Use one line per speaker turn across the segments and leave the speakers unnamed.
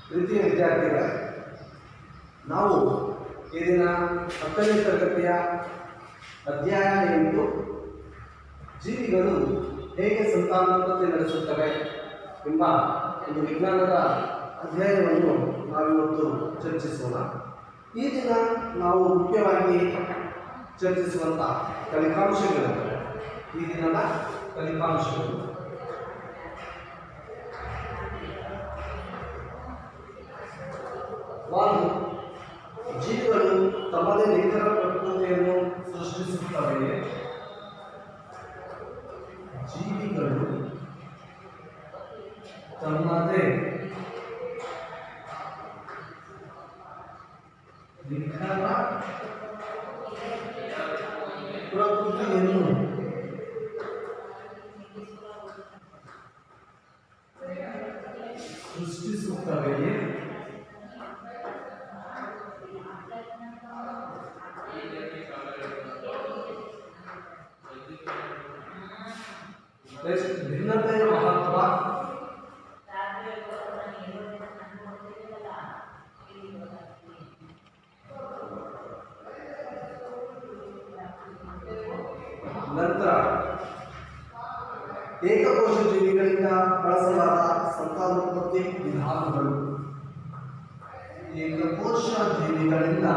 ಪ್ರೀತಿಯ ವಿದ್ಯಾರ್ಥಿಗಳೇ, ನಾವು ಈ ದಿನ 10ನೇ ತರಗತಿಯ ಅಧ್ಯಾಯ 8 ಜೀವಿಗಳು ಹೇಗೆ ಸಂತಾನೋತ್ಪತ್ತಿ ನಡೆಸುತ್ತವೆ ಎಂಬ ಒಂದು ವಿಜ್ಞಾನದ ಅಧ್ಯಾಯವನ್ನು ನಾವಿವತ್ತು ಚರ್ಚಿಸೋಣ. ಈ ದಿನ ನಾವು ಮುಖ್ಯವಾಗಿ ಚರ್ಚಿಸುವಂಥ ಫಲಿತಾಂಶಗಳಿವೆ. ಈ ದಿನದ ಫಲಿತಾಂಶಗಳು ಒಂದು, ಜೀವಿಗಳು ತಮ್ಮದೇ ನಿಖರ ಪ್ರಕೃತಿಯನ್ನು ಸೃಷ್ಟಿಸುತ್ತವೆಯೇ? ಜೀವಿಗಳು ತಮ್ಮದೇ ನಿಖರ ಪ್ರಕೃತಿಯನ್ನು ಸೃಷ್ಟಿಸುತ್ತವೆಯೇ? ಭಿನ್ನತೆಯ ಮಹತ್ವ. ನಂತರ ಏಕಕೋಶ ಜೀವಿಗಳಿಂದ ಬಳಸಲಾದ ಸಂತಾನೋತ್ಪತ್ತಿ ವಿಧಾನಗಳು. ಏಕಕೋಶ ಜೀವಿಗಳಿಂದ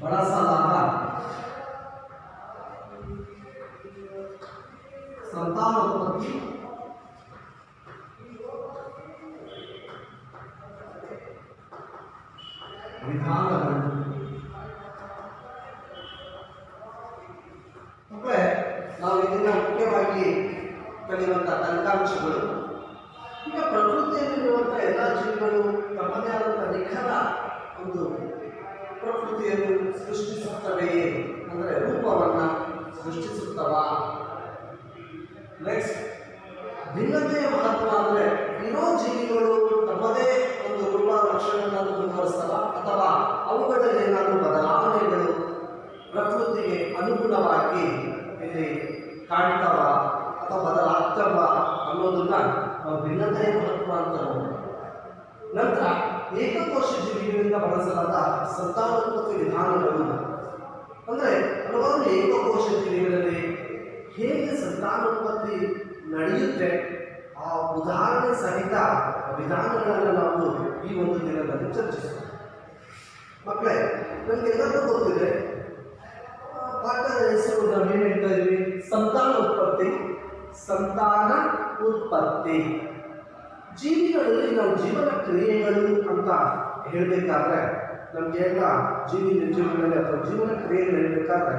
ಬಳಸಲಾದ ಸಂತಾನೋತ್ಪತ್ತಿ ವಿಧಾನಗಳು. ನಾವು ಇದನ್ನ ಮುಖ್ಯವಾಗಿ ಕಲಿಯುವಂತಹ ಫಲಿತಾಂಶಗಳು. ಈಗ ಪ್ರಕೃತಿಯಲ್ಲಿರುವಂಥ ಎಲ್ಲ ಜೀವಿಗಳು ತಮ್ಮದೇ ಆದಂಥ ನಿಖರ ಒಂದು ಪ್ರಕೃತಿಯನ್ನು ಸೃಷ್ಟಿಸುತ್ತವೆಯೇ ಅಂದರೆ ರೂಪವನ್ನು ಸೃಷ್ಟಿಸುತ್ತವಾ? ನೆಕ್ಸ್ಟ್, ಭಿನ್ನತೆಯ ಮಹತ್ವ ಅಂದರೆ ಇರೋ ಜೀವಿಗಳು ತಮ್ಮದೇ ಒಂದು ರೂಪ ಲಕ್ಷಣಗಳನ್ನು ಮುಂದುವರಿಸ್ತವ ಅಥವಾ ಅವುಗಳಲ್ಲಿ ಏನಾದರೂ ಬದಲಾವಣೆಗಳು ಪ್ರಕೃತಿಗೆ ಅನುಗುಣವಾಗಿ ಇಲ್ಲಿ ಕಾಣ್ತವ ಅಥವಾ ಬದಲಾಗ್ತವ ಅನ್ನೋದನ್ನ ನಾವು ಭಿನ್ನತೆಯ ಮಹತ್ವ ಅಂತ ನೋಡೋಣ. ನಂತರ ಏಕಕೋಶ ಜೀವಿಗಳಿಂದ ಬಳಸಲಾದ ಸಂತಾನೋತ್ಪತ್ತಿ ವಿಧಾನಗಳು ಅಂದರೆ ಹಲವಾರು ಏಕಕೋಶ ಜೀವಿಗಳಲ್ಲಿ ಹೇಗೆ ಸಂತಾನೋತ್ಪತ್ತಿ ನಡೆಯುತ್ತೆ ಆ ಉದಾಹರಣೆ ಸಹಿತ ವಿಧಾನಗಳನ್ನು ನಾವು ಈ ಒಂದು ದಿನದಲ್ಲಿ ಚರ್ಚಿಸೋಣ. ಮಕ್ಕಳೇ, ನಮಗೆಲ್ಲರಿಗೂ ಗೊತ್ತಿದೆ, ಪಾಠದ ಹೆಸರು ನಾವೇನು ಹೇಳ್ತಾ ಇದ್ವಿ? ಸಂತಾನ ಉತ್ಪತ್ತಿ. ಜೀವಿಗಳಲ್ಲಿ ನಾವು ಜೀವನ ಕ್ರಿಯೆಗಳು ಅಂತ ಹೇಳಬೇಕಾದ್ರೆ ನಮಗೆಲ್ಲ ಜೀವಿ ನಿರ್ಜೀವಿಗಳಲ್ಲಿ ಅಥವಾ ಜೀವನ ಕ್ರಿಯೆಗಳು ಹೇಳಬೇಕಾದ್ರೆ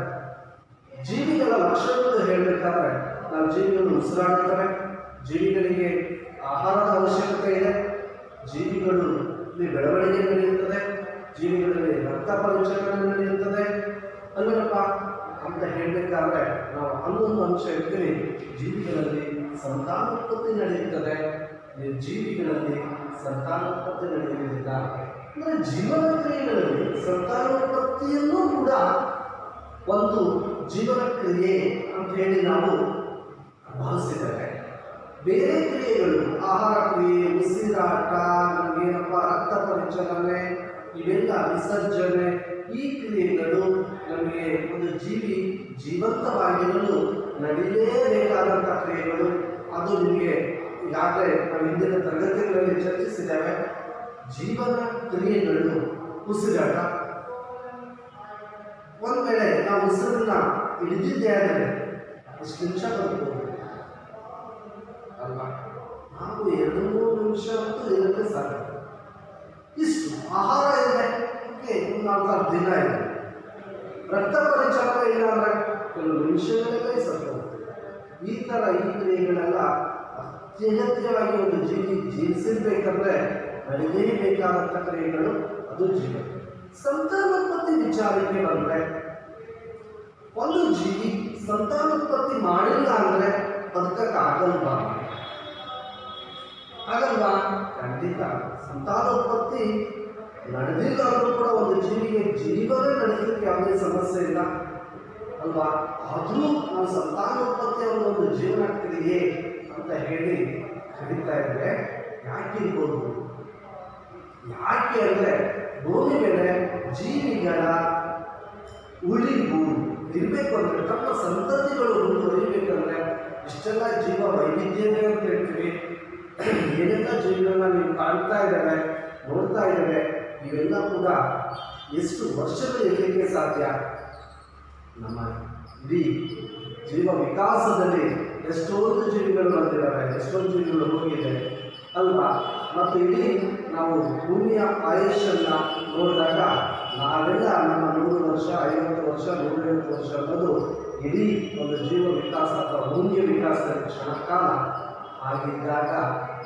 ಜೀವಿಗಳ ಲಕ್ಷಣಗಳು ಹೇಳಬೇಕಾದ್ರೆ ನಾವು ಜೀವಿಗಳು ಉಸಿರಾಡುತ್ತವೆ, ಜೀವಿಗಳಿಗೆ ಆಹಾರದ ಅವಶ್ಯಕತೆ ಇದೆ, ಜೀವಿಗಳಲ್ಲಿ ಬೆಳವಣಿಗೆ ನಡೆಯುತ್ತದೆ, ಜೀವಿಗಳಲ್ಲಿ ರಕ್ತ ಪರಿಚಲನೆ ನಡೆಯುತ್ತದೆ ಅಲ್ಲಪ್ಪ ಅಂತ ಹೇಳಬೇಕಾದ್ರೆ ನಾವು ಅನ್ನೊಂದು ಅಂಶ ಇರ್ತೀವಿ. ಜೀವಿಗಳಲ್ಲಿ ಸಂತಾನೋತ್ಪತ್ತಿ ನಡೆಯುತ್ತದೆ, ಜೀವಿಗಳಲ್ಲಿ ಸಂತಾನೋತ್ಪತ್ತಿ ನಡೆಯುವುದಿಲ್ಲ. ಅಂದರೆ ಜೀವನ ಕ್ರಿಯೆಗಳಲ್ಲಿ ಸಂತಾನೋತ್ಪತ್ತಿಯನ್ನೂ ಕೂಡ ಒಂದು ಜೀವನ ಕ್ರಿಯೆ ಅಂತ ಹೇಳಿ ನಾವು ಭಾವಿಸಿದ್ದೇವೆ. ಬೇರೆ ಕ್ರಿಯೆಗಳು, ಆಹಾರ ಕ್ರಿಯೆ, ಉಸಿರಾಟ, ನಮಗೇನಪ್ಪ ರಕ್ತ ಪರಿಚಲನೆ, ಇವೆಲ್ಲ ವಿಸರ್ಜನೆ, ಈ ಕ್ರಿಯೆಗಳು ನಮಗೆ ಒಂದು ಜೀವಿ ಜೀವಂತವಾಗಿರಲು ನಡೀಲೇಬೇಕಾದಂಥ ಕ್ರಿಯೆಗಳು. ಅದು ನಿಮಗೆ ಈಗಾಗಲೇ ನಾವು ಹಿಂದಿನ ತರಗತಿಗಳಲ್ಲಿ ಚರ್ಚಿಸಿದ್ದೇವೆ. ಜೀವನ ಕ್ರಿಯೆಗಳು ಉಸಿರಾಟ. ಒಂದು ವೇಳೆ ನಾವು ಉಸಿರನ್ನ ಹಿಡಿದಿದ್ದೇ ಆದರೆ ಎಷ್ಟು ನಿಮಿಷ ಬರ್ಬೋದು ಅಲ್ವಾ? ನಾವು 2-3 ನಿಮಿಷ ಅಂತೂ ಇರುತ್ತೆ ಸಾಕು. ಇಷ್ಟು ಆಹಾರ ಇದೆ, ಓಕೆ, ಒಂದು 4 ದಿನ ಇದೆ. ರಕ್ತ ಪರಿಚಲನೆ ಇಲ್ಲ ಅಂದರೆ ಕೆಲವು ನಿಮಿಷಗಳಲ್ಲೇ ಸತ್ತು. ಈ ಥರ ಈ ಕ್ರಿಯೆಗಳೆಲ್ಲ ಅತ್ಯಗತ್ಯವಾಗಿ ಒಂದು ಜೀವಿ ಜೀವಿಸಿರ್ಬೇಕಂದ್ರೆ ನಡೆಯಲೇಬೇಕಾದಂಥ ಕ್ರಿಯೆಗಳು, ಅದು ಜೀವ. ಸಂತಾನೋತ್ಪತ್ತಿ ವಿಚಾರಕ್ಕೆ ಬಂದರೆ ಒಂದು ಜೀವಿ ಸಂತಾನೋತ್ಪತ್ತಿ ಮಾಡಿಲ್ಲ ಅಂದರೆ ಬದುಕಕ್ಕಾಗಲ್ವಾ? ಆಗಲ್ವಾ? ಖಂಡಿತ. ಸಂತಾನೋತ್ಪತ್ತಿ ನಡೆದಿಲ್ಲ ಅಂದರೂ ಕೂಡ ಒಂದು ಜೀವಿಗೆ ಜೀವನೇ ನಡೆಸಲಿಕ್ಕೆ ಯಾವುದೇ ಸಮಸ್ಯೆ ಇಲ್ಲ ಅಲ್ವಾ? ಆದರೂ ನಾವು ಸಂತಾನೋತ್ಪತ್ತಿ ಅನ್ನೋ ಒಂದು ಜೀವನ ಕ್ರಿಯೆ ಅಂತ ಹೇಳಿ ಕರೀತಾ ಇದ್ರೆ ಯಾಕಿರ್ಬೋದು? ಯಾಕೆ ಅಂದರೆ ಭೂಮಿ ಮೇಲೆ ಜೀವಿಗಳ ಉಳಿವು ಇರಬೇಕು ಅಂದರೆ, ತಮ್ಮ ಸಂತತಿಗಳು ಮುಂದುವರಿಬೇಕಂದ್ರೆ ಇಷ್ಟೆಲ್ಲ ಜೀವ ವೈವಿಧ್ಯತೆ ಅಂತ ಹೇಳ್ತೀವಿ. ಏನೆಲ್ಲ ಜೀವಿಗಳನ್ನ ನೀವು ಕಾಣ್ತಾ ಇದ್ದಾವೆ, ನೋಡ್ತಾ ಇದ್ದಾವೆ, ಇವೆಲ್ಲ ಕೂಡ ಎಷ್ಟು ವರ್ಷಗಳು ಇರಲಿಕ್ಕೆ ಸಾಧ್ಯ? ನಮ್ಮ ಇಡೀ ಜೀವ ವಿಕಾಸದಲ್ಲಿ ಎಷ್ಟೊಂದು ಜೀವಿಗಳು ಬಂದಿದ್ದಾವೆ, ಎಷ್ಟೊಂದು ಜೀವಿಗಳು ಹೋಗಿದೆ ಅಲ್ವಾ? ಮತ್ತು ಇಡೀ ನಾವು ಭೂಮಿಯ ಆಯುಷನ್ನು ನೋಡಿದಾಗ ನಾವೆಲ್ಲ ನಮ್ಮ 100 ವರ್ಷ, 50 ವರ್ಷ, 150 ವರ್ಷ ಅನ್ನೋದು ಇಡೀ ಒಂದು ಜೀವ ವಿಕಾಸ ಅಥವಾ ಭೂಮಿಯ ವಿಕಾಸದ ಕ್ಷಣಕಾಲ. ಹಾಗಿದ್ದಾಗ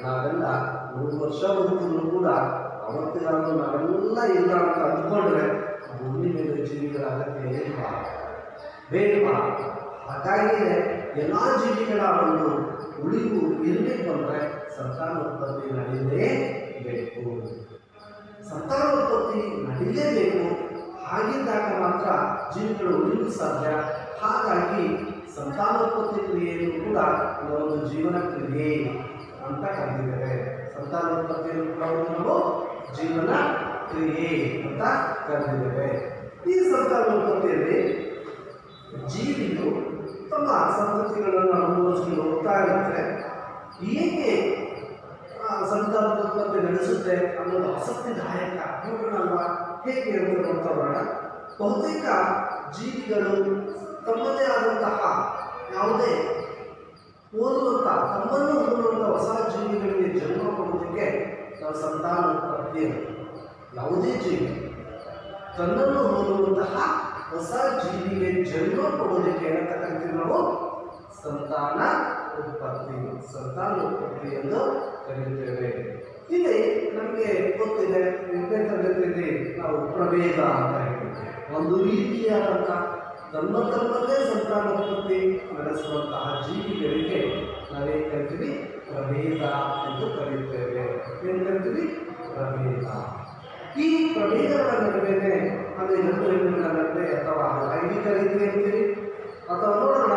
ನಾವೆಲ್ಲ 100 ವರ್ಷ ಬದುಕಿದ್ರು ಕೂಡ ಅವತ್ತಿಗಾದರೂ ನಾವೆಲ್ಲ ಇಲ್ಲ ಅಂತ ಅಂದ್ಕೊಂಡ್ರೆ ಭೂಮಿ ಮೇಲೆ ಜೀವಿಗಳ ಅಗತ್ಯ ಏನ್ವಾ ಬೇಡವಾ? ಹಾಗಾಗಿಯೇ ಎಲ್ಲ ಜೀವಿಗಳ ಒಂದು ಉಳಿವು ಇರಬೇಕು ಅಂದರೆ ಸಂತಾನೋತ್ಪತ್ತಿ ನಡೀಲೇಬೇಕು. ಸಂತಾನೋತ್ಪತ್ತಿ ನಡೀಲೇಬೇಕು. ಹಾಗಿದ್ದಾಗ ಮಾತ್ರ ಜೀವಿಗಳು ಉಳಿವು ಸಾಧ್ಯ. ಹಾಗಾಗಿ ಸಂತಾನೋತ್ಪತ್ತಿ ಕ್ರಿಯೆಯನ್ನು ಕೂಡ ಒಂದು ಜೀವನ ಕ್ರಿಯೆ ಅಂತ ಕರೆದಿದ್ದೇವೆ. ಸಂತಾನೋತ್ಪತ್ತಿಯನ್ನು ಕೂಡ ನಾವು ಜೀವನ ಕ್ರಿಯೆ ಅಂತ ಕರೆದಿದ್ದೇವೆ. ಈ ಸಂತಾನೋತ್ಪತ್ತಿಯಲ್ಲಿ ಜೀವಿಗಳು ತಮ್ಮ ಸಂತತಿಗಳನ್ನು ಅನುಭವಿಸಲು ಹೋಗ್ತಾ ಇರುತ್ತೆ. ಹೇಗೆ ಸಂತಾನೋತ್ಪತ್ತಿ ನಡೆಸುತ್ತೆ ಅನ್ನೋದು ಆಸಕ್ತಿದಾಯಕ. ನೋಡೋಣಲ್ವಾ ಹೇಗೆ ಅಂತ ನೋಡ್ತಾ ಬರೋಣ. ಬಹುತೇಕ ಜೀವಿಗಳು ತಮ್ಮದೇ ಆದಂತಹ ಯಾವುದೇ ಹೋಲುವಂಥ, ತಮ್ಮನ್ನು ಹೋಲುವಂಥ ಹೊಸ ಜೀವಿಗಳಿಗೆ ಜನ್ಮ ಕೊಡುವುದಕ್ಕೆ ನಾವು ಸಂತಾನೋತ್ಪತ್ತಿ, ಯಾವುದೇ ಜೀವಿ ತನ್ನನ್ನು ಹೋಲುವಂತಹ ಹೊಸ ಜೀವಿಗೆ ಜನ್ಮ ಕೊಡುವುದಕ್ಕೆ ಏನಂತ ಕರಿತೀವಿ ನಾವು? ಸಂತಾನ ಉತ್ಪತ್ತಿ, ಸಂತಾನೋತ್ಪತ್ತಿ ಎಂದು ಕರೆಯುತ್ತೇವೆ. ಇಲ್ಲಿ ನಮಗೆ ಗೊತ್ತಿದೆ, 8ನೇ ತರಗತಿಯಲ್ಲಿ ನಾವು ಪ್ರಭೇದ ಅಂತ ಹೇಳ್ತೀವಿ. ಒಂದು ರೀತಿಯಾದಂಥ ತಮ್ಮಲ್ಲೇ ಸಂತಾನೋತ್ಪತ್ತಿ ನಡೆಸುವಂತಹ ಜೀವಿಗಳಿಗೆ ನಾವೇನು ಕರಿತೀವಿ? ಪ್ರಭೇದ ಎಂದು ಕರೆಯುತ್ತೇವೆ. ಏನು ಕರಿತೀವಿ? ಪ್ರಭೇದ. ಈ ಪ್ರಭೇದಗಳ ನಡುವೆ ಅಂದರೆ ಗಂಡು ಹೆಣ್ಣುಗಳ ನಡುವೆ ಅಥವಾ ಲೈಂಗಿಕ ರೀತಿ ಅಂತೀವಿ, ಅಥವಾ ನೋಡೋಣ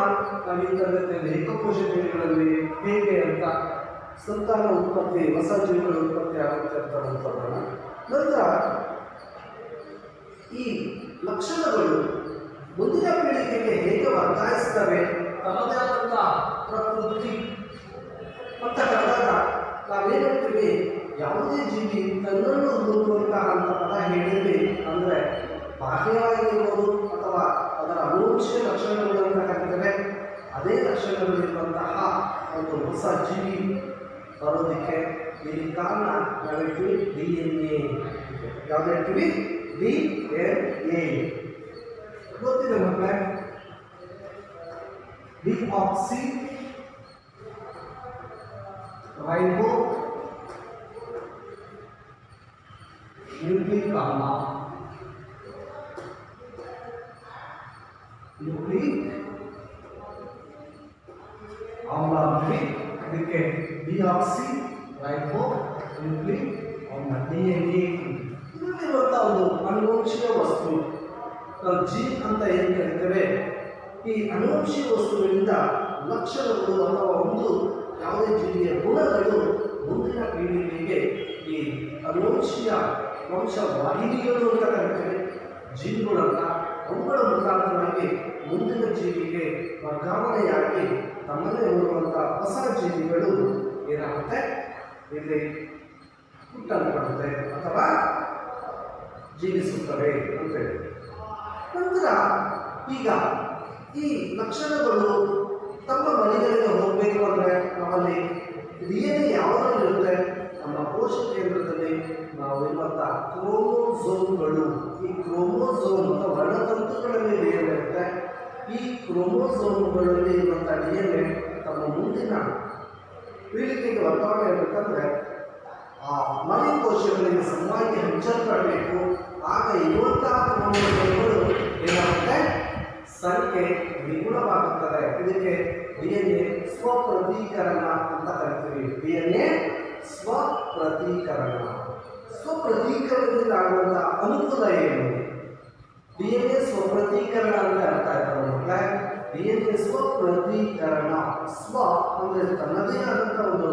ನಾವು ಈ ತರಗತಿಯಲ್ಲಿ ಏಕಕೋಶ ಜೀವಿಗಳಲ್ಲಿ ಹೇಗೆ ಅಂತ ಸಂತಾನ ಉತ್ಪತ್ತಿ, ಹೊಸ ಜೀವಿಗಳ ಉತ್ಪತ್ತಿ ಆಗುತ್ತೆ ಅಂತ ನೋಡೋಣ. ನಂತರ ಈ ಲಕ್ಷಣಗಳು ಮುಂದಿನ ಪೀಳಿಗೆಗೆ ಹೇಗೆ ವರ್ಗಾಯಿಸ್ತವೆ, ತಮ್ಮದೇ ಆದಂಥ ಪ್ರಕೃತಿ ಅಂತ ಕರೆದಾಗ ನಾವೇನು ಹೇಳ್ತೀವಿ? ಯಾವುದೇ ಜೀವಿ ತನ್ನನ್ನು ಹೋಲುವಂತಹ ಅಂತ ಪದ ಹೇಳಿದ್ವಿ ಅಂದರೆ ಬಾಹ್ಯವಾಗಿರ್ಬೋದು ಅಥವಾ ಅದರ ಅನುವಂಶೀಯ ಲಕ್ಷಣಗಳು ಅಂತ ಕರೀತೇವೆ. ಅದೇ ಲಕ್ಷಣಗಳಿರುವಂತಹ ಒಂದು ಹೊಸ ಜೀವಿ ಬರೋದಕ್ಕೆ ಇಲ್ಲಿ ಕಾರಣ ನಾವು ಹೇಳ್ತೀವಿ DNA. ಯಾವ್ದು ಹೇಳ್ತೀವಿ? DNA. ಗೊತ್ತಿದೆ ಮಕ್ಕಳೇ, ಡಿಆಕ್ಸಿ ರೈಬೋ ನ್ಯೂಕ್ಲಿಕ್ ಆಮ್ಲ, ನ್ಯೂಕ್ಲಿಕ್ ಆಮ್ಲ ಅಂತೀವಿ. ಇದಕ್ಕೆ ಡಿಆಕ್ಸಿ ರೈಬೋ ನ್ಯೂಕ್ಲಿಕ್ ಆಮ್ಲ, DNA. ಇದರಲ್ಲಿರುವಂಥ ಒಂದು ಅನುವಂಶೀಯ ವಸ್ತು ನಾವು ಜೀನ್ ಅಂತ ಏನು ಕರಿತೇವೆ. ಈ ಅನುವಂಶೀಯ ವಸ್ತುವಿನಿಂದ ಲಕ್ಷಣಗಳು ಅಥವಾ ಒಂದು ಯಾವುದೇ ಜೀವಿಯ ಗುಣಗಳು ಮುಂದಿನ ಪೀಳಿಗೆಗೆ ಈ ಅನುವಂಶೀಯ ವಂಶವಾಹಿನಿಗಳು ಅಂತ ಕರಿತೇವೆ. ಜೀವಿಗಳನ್ನ ಅವುಗಳ ಮುಖಾಂತರವಾಗಿ ಮುಂದಿನ ಜೀವಿಗೆ ವರ್ಗಾವಣೆಯಾಗಿ ತಮ್ಮದೇ ಇರುವಂಥ ಹೊಸ ಜೀವಿಗಳು ಏನಾಗುತ್ತೆ? ಇಲ್ಲಿ ಹುಟ್ಟಲ್ಪಡುತ್ತೆ ಅಥವಾ ಜೀವಿಸುತ್ತವೆ ಅಂತೇಳಿ. ನಂತರ ಈಗ ಈ ಲಕ್ಷಣಗಳು ತಮ್ಮ ಮನೆಗಳಿಗೆ ಹೋಗಬೇಕು ಅಂದರೆ ನಮ್ಮಲ್ಲಿ DNA ಯಾವುದರಲ್ಲಿರುತ್ತೆ? ನಮ್ಮ ಕೋಶ ಕೇಂದ್ರದಲ್ಲಿ ನಾವು ಇರುವಂಥ ಕ್ರೋಮೋಸೋಮ್ಗಳು. ಈ ಕ್ರೋಮೋಸೋಮ್ ಅಥವಾ ವರ್ಣತಂತುಗಳಲ್ಲಿ DNA ಇರುತ್ತೆ. ಈ ಕ್ರೋಮೋಸೋಮ್ಗಳಲ್ಲಿ ಇರುವಂಥ DNA ತಮ್ಮ ಮುಂದಿನ ಪೀಳಿಗೆಗೆ ವರ್ಗಾವಣೆ ಇರಬೇಕಂದ್ರೆ ಆ ಮನೆ ಕೋಶಗಳಿಗೆ ಸಮಾಗಿ ಹಂಚಲ್ಪಡಬೇಕು. ಆಗ ಇರುವಂತಹ ಕ್ರೋಮೋಸೋಮ್ಗಳು ಏನಾಗುತ್ತೆ? ಸಂಖ್ಯೆ ದ್ವಿಗುಣವಾಗುತ್ತದೆ. ಇದಕ್ಕೆ DNA ಸ್ವಪ್ರತೀಕರಣ ಅಂತ ಕರಿತೀವಿ. DNA ಸ್ವಪ್ರತೀಕರಣ. ಸ್ವಪ್ರತೀಕರಣದಿಂದ ಆಗುವಂಥ ಅನುಕೂಲ ಏನು? DNA ಸ್ವಪ್ರತೀಕರಣ ಅಂದರೆ ಅರ್ಥ ಆಯ್ತಲ್ಲ ಮಕ್ಕಳೇ? DNA ಸ್ವಪ್ರತೀಕರಣ. ಸ್ವ ಅಂದರೆ ತನ್ನದೇ ಆದಂಥ ಒಂದು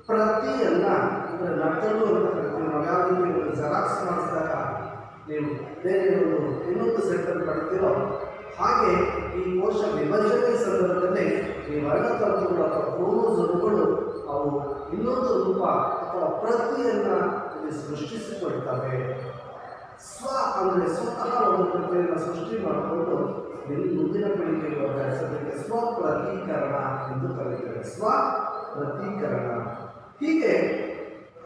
ಪ್ರತಿಯನ್ನ ಅಂದರೆ ನಕಲು ಅಂತ ಕರಿತೀವಿ. ನಾವು ಯಾವ ರೀತಿ ಒಂದು ಜೆರಾಕ್ಸ್ ಮಾಡಿಸಿದಾಗ ನೀವು ಬೇರೆ ಒಂದು ಇನ್ನೊಂದು ಸೆಟ್ಟನ್ನು ಪಡ್ತೀರೋ ಹಾಗೆ ಈ ಕೋಶ ವಿಭಜನೆ ಸಂದರ್ಭದಲ್ಲಿ ಈ ವರ್ಣತಂತುಗಳು ಅಥವಾ ಕ್ರೋಮೋಸೋಮ್ಗಳು ಅವು ಇನ್ನೊಂದು ರೂಪ ಅಥವಾ ಪ್ರತಿಯನ್ನು ಇಲ್ಲಿ ಸೃಷ್ಟಿಸಿಕೊಳ್ತವೆ. ಸ್ವ ಅಂದರೆ ಸ್ವತಃ ಒಂದು ಪ್ರತಿಯನ್ನು ಸೃಷ್ಟಿ ಮಾಡಿಕೊಂಡು ಮುಂದಿನ ಪೀಳಿಗೆಗೆ ವರ್ಗಾಯಿಸೋದಕ್ಕೆ ಸ್ವಪ್ರತೀಕರಣ ಎಂದು ಕರೀತಾರೆ. ಸ್ವಪ್ರತೀಕರಣ. ಹೀಗೆ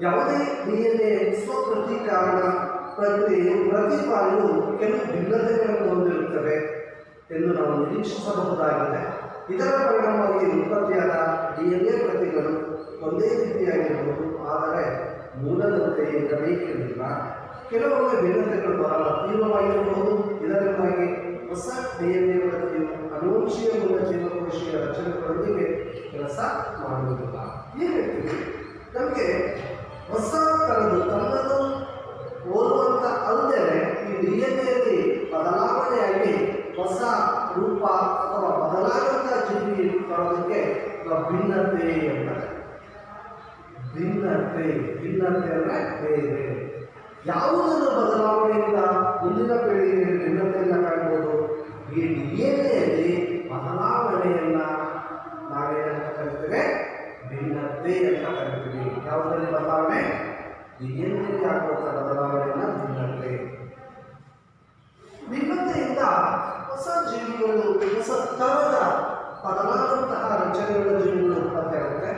ಯಾವುದೇ DNA ಸ್ವಪ್ರತೀಕರಣ ಪ್ರಕ್ರಿಯೆಯು ಪ್ರತಿ ಬಾರಿಯೂ ಕೆಲವು ಭಿನ್ನತೆಗಳನ್ನು ಹೊಂದಿರುತ್ತವೆ ಎಂದು ನಾವು ನಿರೀಕ್ಷಿಸಬಹುದಾಗಿದೆ. ಇದರ ಪರಿಣಾಮವಾಗಿ ಉತ್ಪತ್ತಿಯಾದ DNA ಪ್ರತಿಗಳು ಒಂದೇ ರೀತಿಯಾಗಿರಬಹುದು, ಆದರೆ ಮೂಲದಂತೆ ಇರಬೇಕೆಂದಿಲ್ಲ. ಕೆಲವೊಮ್ಮೆ ಭಿನ್ನತೆಗಳು ಬಹಳ ತೀವ್ರವಾಗಿರಬಹುದು. ಇದರಿಂದಾಗಿ ಹೊಸ DNA ಪ್ರತಿಯು ಅನುವಂಶೀಯ ಮೂಲ ಜೀವಕೋಶೀಯ ರಚನೆಗಳೊಂದಿಗೆ ಕೆಲಸ ಮಾಡುವುದಿಲ್ಲ. ಈ ಹೇಳ್ತೀವಿ ನಮಗೆ ಹೊಸ ಥರದ್ದು ತನ್ನದು ಹೋಲುವಂಥ ಅಲ್ಲದೆ ಈ DNA ಬದಲಾವಣೆಯಾಗಿ ಹೊಸ ರೂಪ ಅಥವಾ ಬದಲಾದಂಥ ಜೀವಿ ಬರೋದಕ್ಕೆ ಭಿನ್ನತೆ ಅಂತಾರೆ. ಭಿನ್ನತೆ ಅಂದರೆ ಬೇರೆ ಯಾವುದರ ಬದಲಾವಣೆಯಿಂದ ಮುಂದಿನ ಪೀಳಿಗೆಯಲ್ಲಿ ಭಿನ್ನತೆಯನ್ನು ಕಾಣ್ಬೋದು. ಈ DNA ಬದಲಾವಣೆಯನ್ನ ನಾವೇನಂತ ಕರಿತೇವೆ? ಭಿನ್ನತೆ ಅಂತ ಕರಿತೀವಿ. ಯಾವುದರಲ್ಲಿ ಬದಲಾವಣೆ? DNA ಆಗುವಂಥ ಬದಲಾವಣೆಯನ್ನ ಭಿನ್ನತೆ. ಭಿನ್ನತೆಯಿಂದ ಹೊಸ ಜೀವಿಗಳು, ಹೊಸ ಥರದ ಬದಲಾದಂತಹ ರಚನೆಗಳ ಜೀವಿಗಳು ಉತ್ಪತ್ತಿಯಾಗುತ್ತೆ.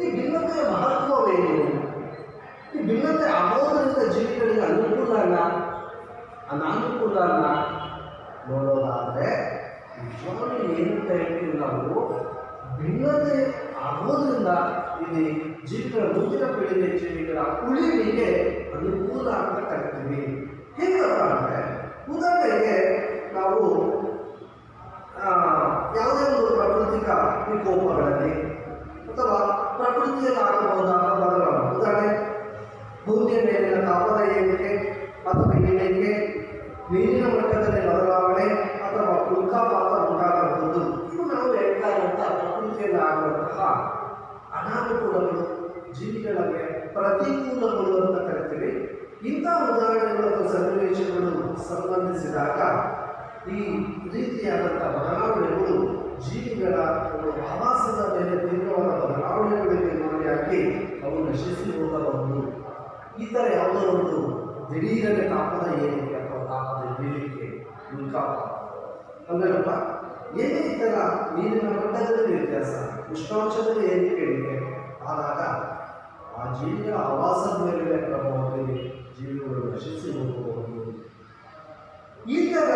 ಈ ಭಿನ್ನತೆಯ ಮಹತ್ವವೇನು? ಈ ಭಿನ್ನತೆ ಆಗೋದರಿಂದ ಜೀವಿಗಳಿಗೆ ಅನುಕೂಲನ ಅನಾನುಕೂಲನ ನೋಡೋದಾದರೆ ನಿಜವಾಗ್ಲೂ ಏನಂತ ಹೇಳ್ತೀವಿ ನಾವು, ಭಿನ್ನತೆ ಆಗೋದ್ರಿಂದ ಇಲ್ಲಿ ಜೀವಿಗಳ ಮುಂದಿನ ಪೀಳಿಗೆ ಜೀವಿಗಳ ಉಳಿವಿಗೆ ಅನುಕೂಲ ಅಂತ ಕರಿತೀವಿ. ಹೇಗಪ್ಪ ಅಂದರೆ ಉದಾಹರಣೆಗೆ ನಾವು ಯಾವುದೇ ಒಂದು ಪ್ರಾಕೃತಿಕ ವಿಕೋಪಗಳಲ್ಲಿ ಅಥವಾ ಪ್ರಕೃತಿಯಲ್ಲಿ ಆಗಬಹುದಾದ ಬದಲಾವಣೆ, ಉದಾಹರಣೆ ಭೂಮಿಯ ಮೇಲಿನ ತಾಪದ ಏರಿಕೆ ಅಥವಾ ಇಳಿಕೆ, ನೀರಿನ ಮಟ್ಟದಲ್ಲಿ ಬದಲಾವಣೆ ಅಥವಾ ಉಲ್ಕಾಪಾತ ಉಂಟಾಗಬಹುದು. ಇವು ನಾವು ಹೇಳ್ತಾ ಇರುವಂಥ ಪ್ರಕೃತಿಯಲ್ಲಿ ಆಗುವಂತಹ ಅನಾನುಕೂಲಗಳು, ಜೀವಿಗಳಿಗೆ ಪ್ರತಿಕೂಲಗಳು ಅಂತ ಕರಿತೀವಿ. ಇಂಥ ಉದಾಹರಣೆಗಳು ಅಥವಾ ಸನ್ನಿವೇಶಗಳು ಸಂಬಂಧಿಸಿದಾಗ ಈ ರೀತಿಯಾದಂಥ ಬದಲಾವಣೆಗಳು ಜೀವಿಗಳ ಒಂದು ಆವಾಸದ ಮೇಲೆ ತೀವ್ರವಾದ ಬದಲಾವಣೆಗಳಿಗೆ ಗುರಿಯಾಗಿ ಅವು ನಶಿಸಿ ಹೋಗಬಹುದು. ಈ ಥರ ಯಾವುದೋ ಒಂದು ದಿಢೀರನೆ ತಾಪದ ಏರಿಕೆ ಅಥವಾ ತಾಪದ ಇಳಿಕೆ, ಉಲ್ಕಾಪಾತ ಅಂದ್ರಪ್ಪ ಏನೇ ಈ ಥರ ನೀರಿನ ಮಟ್ಟದಲ್ಲಿ ವ್ಯತ್ಯಾಸ, ಉಷ್ಣಾಂಶದಲ್ಲಿ ಏರಿಕೆ ಇಳಿಕೆ ಆದಾಗ ಆ ಜೀವಿಗಳ ಆವಾಸದ ಮೇಲೆ ಪ್ರಭಾವ ಬೀರಿ ಜೀವಿಗಳು ನಶಿಸಿ ಹೋಗಬಹುದು. ಈ ಥರ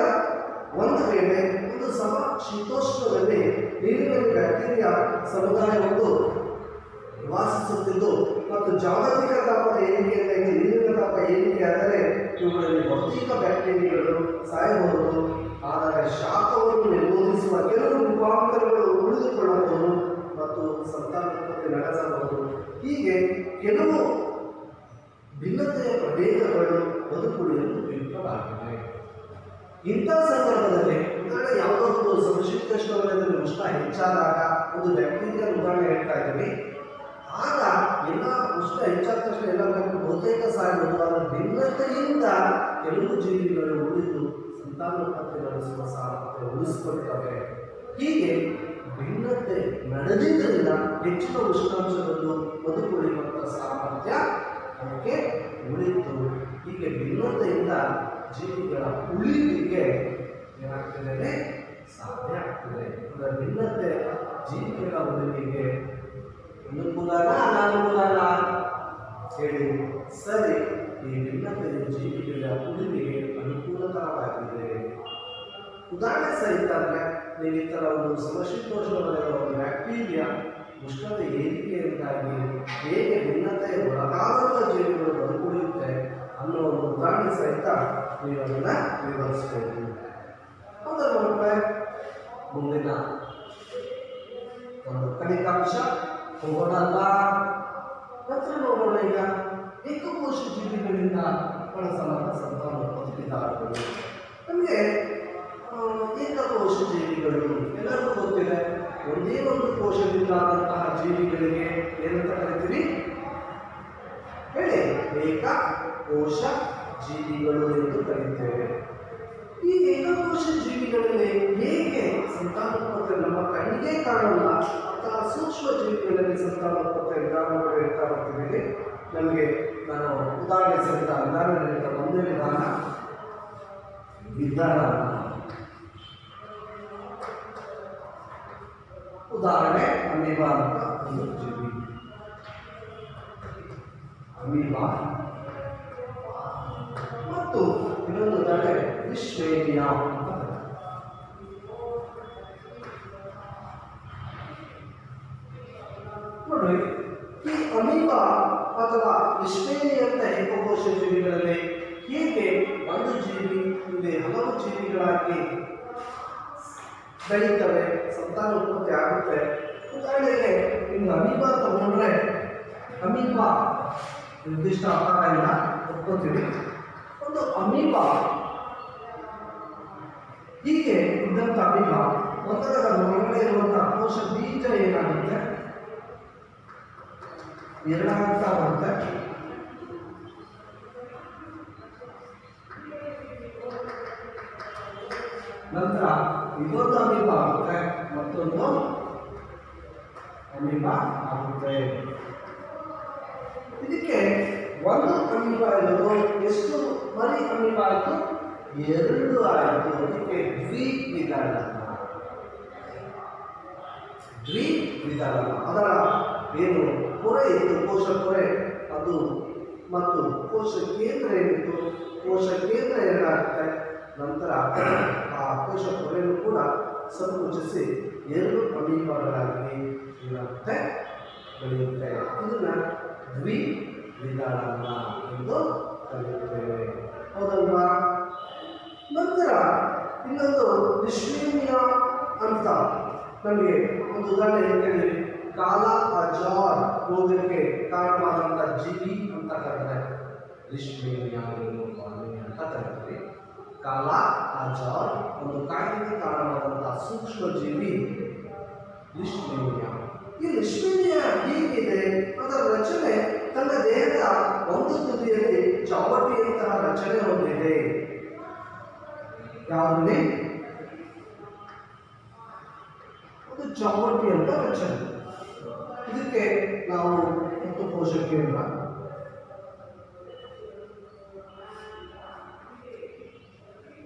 ಒಂದು ವೇಳೆ ಒಂದು ಸಮ ಶೀತೋಷ್ಣದಲ್ಲಿ ನೀರಿನಲ್ಲಿ ಬ್ಯಾಕ್ಟೀರಿಯಾ ಸಮುದಾಯವನ್ನು ವಾಸಿಸುತ್ತಿದ್ದು ಮತ್ತು ಜಾಗತಿಕ ತಾಪದ ಏರಿಕೆಯಿಂದಾಗಿ ನೀರಿನ ತಾಪ ಏರಿಕೆಯಾದರೆ ಇವುಗಳಲ್ಲಿ ಭೌತಿಕ ಬ್ಯಾಕ್ಟೀರಿಯಾಗಳು ಸಾಯಬಹುದು. ಆದರೆ ಶಾಖವನ್ನು ನಿರೋಧಿಸುವ ಕೆಲವು ರೂಪಾಂತರಗಳು ಉಳಿದುಕೊಳ್ಳಬಹುದು ಮತ್ತು ಸಂತಾನೋತ್ಪತ್ತಿ ನಡೆಸಬಹುದು. ಹೀಗೆ ಕೆಲವು ಭಿನ್ನತೆಯ ಪ್ರಭೇದಗಳು ಬದುಕುಳಿಯಲು ಉಪಯುಕ್ತವಾಗಿವೆ. ಇಂಥ ಸಂದರ್ಭದಲ್ಲಿ ಉದಾಹರಣೆ ಯಾವುದೋ ಒಂದು ಸಮಶೀತೋಷ್ಣವಲಯದಲ್ಲಿ ಉಷ್ಣ ಹೆಚ್ಚಾದಾಗ ಒಂದು ಬ್ಯಾಕ್ಟೀರಿಯಾ ಉದಾಹರಣೆ ಹೇಳ್ತಾ ಇದ್ದೀವಿ. ಆಗ ಎಲ್ಲ ಉಷ್ಣ ಹೆಚ್ಚಾದ ತಕ್ಷಣ ಎಲ್ಲ ಬಹುತೇಕ ಸಾಯಬಹುದು. ಅದರ ಭಿನ್ನತೆಯಿಂದ ಕೆಲವು ಜೀವಿಗಳು ಉಳಿದು ಸಂತಾನೋತ್ಪತ್ತಿ ನಡೆಸುವ ಸಾಮರ್ಥ್ಯ ಉಳಿಸಿಕೊಳ್ತವೆ. ಹೀಗೆ ಭಿನ್ನತೆ ನಡೆದಿದ್ದರಿಂದ ಹೆಚ್ಚಿನ ಉಷ್ಣಾಂಶದಲ್ಲೂ ಬದುಕುಳಿಯುವಂಥ ಸಾಮರ್ಥ್ಯ ಅದಕ್ಕೆ ಉಳಿತು. ಹೀಗೆ ಭಿನ್ನತೆಯಿಂದ ಜೀವಿಗಳ ಉಳಿವಿಗೆ ಏನಾಗ್ತದೆ? ಸಾಧ್ಯ ಆಗ್ತದೆ. ಅದರ ಭಿನ್ನತೆ ಜೀವಿಗಳ ಉಳಿವಿಗೆ ಅನುಕೂಲನ ಅನಾನುಕೂಲನ ಹೇಳಿ ಸರಿ. ಈ ಭಿನ್ನತೆಯು ಜೀವಿಗಳ ಉಳಿವಿಗೆ ಅನುಕೂಲಕರವಾಗಿದೆ. ಉದಾಹರಣೆ ಸಹಿತ ಅಂದರೆ ನೀವು ಈ ಥರ ಒಂದು ಸಮಶೀತೋಷ್ಣವಲಯದ ಒಂದು ಬ್ಯಾಕ್ಟೀರಿಯಾ ಉಷ್ಣತೆ ಏರಿಕೆಯಿಂದಾಗಿ ಹೇಗೆ ಭಿನ್ನತೆಯ ಒಳಗಾದಂಥ ಜೀವಿಗಳು ಬದುಕುಳಿಯುತ್ತೆ ಅನ್ನೋ ಒಂದು ಉದಾಹರಣೆ ಸಹಿತ ನೀವು ಅದನ್ನು ವಿವರಿಸಬೇಕು. ಅದರ ಮಕ್ಕಳೇ ಮುಂದಿನ ಒಂದು ಕಲಿಕಾಂಶ ಹೋಗೋಣಲ್ಲ. ನಂತರ ನೋಡೋಣ ಈಗ ಏಕಕೋಶ ಜೀವಿಗಳಿಂದ ಬಳಸಲಾದ ಸಂತಾನೋತ್ಪತ್ತಿ ವಿಧಾನಗಳು. ನಮಗೆ ಏಕಕೋಶ ಜೀವಿಗಳು ಎಲ್ಲರಿಗೂ ಗೊತ್ತಿದೆ. ಒಂದೇ ಒಂದು ಕೋಶದಿಂದ ಆದಂತಹ ಜೀವಿಗಳಿಗೆ ಏನಂತ ಕರಿತೀವಿ ಹೇಳಿ? ಏಕಕೋಶ ಜೀವಿಗಳು ಎಂದು ಕರೆಯುತ್ತೇವೆ. ಈ ಏಕಕೋಶ ಜೀವಿಗಳಲ್ಲಿ ಹೇಗೆ ಸಂತಾನೋತ್ಪತ್ತಿ ನಮ್ಮ ಕಣ್ಣಿಗೆ ಕಾಣಲ್ಲ ಅಥವಾ ಸೂಕ್ಷ್ಮ ಜೀವಿಗಳಲ್ಲಿ ಸಂತಾನೋತ್ಪತ್ತಿ ವಿಧಾನಗಳು ಹೇಳ್ತಾ ಬರ್ತೀವಿ. ನಮಗೆ ನಾನು ಉದಾಹರಣೆ ಸಹಿತ ವಿಧಾನ ನೀಡಿದ ಒಂದೇ ವಿಧಾನ ಉದಾಹರಣೆ ಅಮೀಬಾ ಅಂತ ಒಂದು ಜೀವಿ. ಅಮೀಬಾ ಮತ್ತು ಇನ್ನೊಂದು ಉದಾಹರಣೆ ವಿಶ್ವೇನಿಯಾ ಅಂತ. ನೋಡಿ, ಈ ಅಮೀಬಾ ಅಥವಾ ವಿಶ್ವೇನಿಯಂತ ಏಕಕೋಶ ಜೀವಿಗಳಲ್ಲಿ ಹೇಗೆ ಒಂದು ಜೀವಿ ಇಲ್ಲಿ ಹಲವು ಜೀವಿಗಳಾಗಿ ಬೆಳೀತವೆ, ಸಂತಾನೋತ್ಪತ್ತಿ ಆಗುತ್ತೆ. ಉದಾಹರಣೆಗೆ ಇನ್ನು ಅಮೀಬಾ ತಗೊಂಡ್ರೆ, ಅಮೀಬಾ ನಿರ್ದಿಷ್ಟ ಆಕಾರ ಇಲ್ಲ ಒಪ್ಕೋತೀವಿ. ಒಂದು ಅಮೀಬಾ ಹೀಗೆ ಇದ್ದಂಥ ಅಮೀಬಾ ಒಂದರ ಒಳಗಡೆ ಇರುವಂತಹ ಕೋಶ ಬೀಜ ಏನಾಗುತ್ತೆ, ಎರಡಾಗ್ತಾ ಬರುತ್ತೆ. ನಂತರ ಇದೊಂದು ಅಮೀಬಾ ಆಗುತ್ತೆ, ಮತ್ತೊಂದು ಅಮೀಬಾ ಆಗುತ್ತೆ. ಇದಕ್ಕೆ ಒಂದು ಅಮೀಬಾ ಇರೋದು ಎಷ್ಟು ಮರಿ ಅಮೀಬಾ ಆಯಿತು? 2 ಆಯಿತು. ಅದಕ್ಕೆ ದ್ವಿವಿದಳ. ಅದರ ಏನು ಪೊರೆ ಇತ್ತು, ಕೋಶ ಪೊರೆ ಅದು, ಮತ್ತು ಕೋಶ ಕೇಂದ್ರ ಏನಿತ್ತು, ಕೋಶ ಕೇಂದ್ರ ಏನಾಗುತ್ತೆ, ನಂತರ ಆ ಕೋಶ ಪೊರೆಯನ್ನು ಕೂಡ ಸಂಕುಚಿಸಿ 2 ಅಮೀಬಾಗಳಾಗಿ ಏನಾಗುತ್ತೆ, ಬೆಳೆಯುತ್ತೆ. ಇದನ್ನ ದ್ವಿವಿದಳನ ಎಂದು ಕರೆಯುತ್ತೇವೆ. ಹೌದಲ್ವಾ? ನಂತರ ಇನ್ನೊಂದು ವಿಶ್ವೇನಿಯಾ ಅಂತ ನಮಗೆ ಒಂದು ಉದಾಹರಣೆ ಹೇಳ್ತೇವೆ. ಕಾಲ ಅಜಾರ್ ರೋಗಕ್ಕೆ ಕಾರಣವಾದಂಥ ಜೀವಿ ಅಂತ ಕರೀತಾರೆ. ವಿಶ್ವೇನಿಯಾ ಅಂತ ಕರೀತೀವಿ. ಕಾಲ ಅಜಾರ್ ಒಂದು ಕಾಯಿಲೆಗೆ ಕಾರಣವಾದಂಥ ಸೂಕ್ಷ್ಮ ಜೀವಿ ವಿಶ್ವೇನಿಯಾ. ಈ ವಿಶ್ವೇನಿಯಾ ಹೀಗಿದೆ, ಅದರ ರಚನೆ ತನ್ನ ದೇಹದ ಒಂದು ತುದಿಯಲ್ಲಿ ಚಾವಟಿಯಂತಹ ರಚನೆ ಹೊಂದಿದೆ. ಯಾವುದೇ ಒಂದು ಚಾವಟಿ ಅಂತ ರಚನೆ. ಇದಕ್ಕೆ ನಾವು ಮತ್ತು ಕೋಶ ಕೇಂದ್ರ,